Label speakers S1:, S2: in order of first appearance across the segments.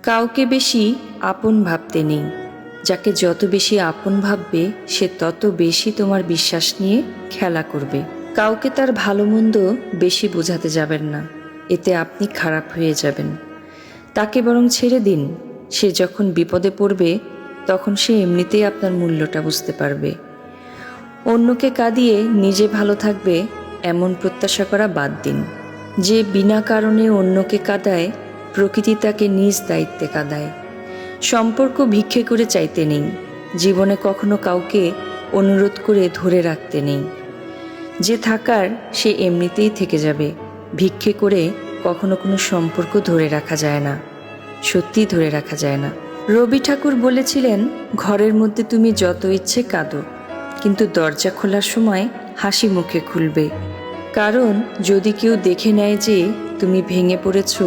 S1: কাউকে বেশি আপন ভাবতে নেই। যাকে যত বেশি আপন ভাববে সে তত বেশি তোমার বিশ্বাস নিয়ে খেলা করবে। কাউকে তার ভালো মন্দ বেশি বোঝাতে যাবেন না, এতে আপনি খারাপ হয়ে যাবেন। তাকে বরং ছেড়ে দিন। সে যখন বিপদে পড়বে তখন সে এমনিতেই আপনার মূল্যটা বুঝতে পারবে। অন্যকে কাঁদিয়ে নিজে ভালো থাকবে এমন প্রত্যাশা করা বাদ দিন। যে বিনা কারণে অন্যকে কাঁদায় প্রকৃতি তাকে নিজ দায়িত্বে কাঁদায়। সম্পর্ক ভিক্ষে করে চাইতে নেই। জীবনে কখনো কাউকে অনুরোধ করে ধরে রাখতে নেই। যে থাকার সে এমনিতেই থেকে যাবে। ভিক্ষে করে কখনো কোনো সম্পর্ক ধরে রাখা যায় না, সত্যিই ধরে রাখা যায় না। রবি ঠাকুর বলেছিলেন, ঘরের মধ্যে তুমি যত ইচ্ছে কাঁদো, কিন্তু দরজা খোলার সময় হাসি মুখে খুলবে। কারণ যদি কেউ দেখে নেয় যে তুমি ভেঙে পড়েছ,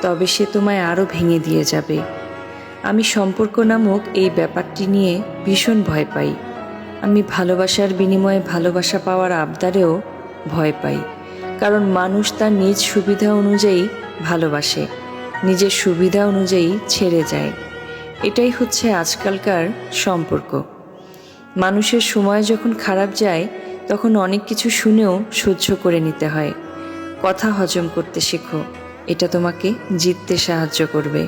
S1: তবে সে তোমায় আরও ভেঙে দিয়ে যাবে। আমি সম্পর্ক নামক এই ব্যাপারটি নিয়ে ভীষণ ভয় পাই। আমি ভালোবাসার বিনিময়ে ভালোবাসা পাওয়ার আবদারেও ভয় পাই। কারণ মানুষ তার নিজ সুবিধা অনুযায়ী ভালোবাসে, নিজের সুবিধা অনুযায়ী ছেড়ে যায়। এটাই হচ্ছে আজকালকার সম্পর্ক। মানুষের সময় যখন খারাপ যায় তখন অনেক কিছু শুনেও সহ্য করে নিতে হয়। কথা হজম করতে শেখো, এটা তোমাকে জিততে সাহায্য করবে।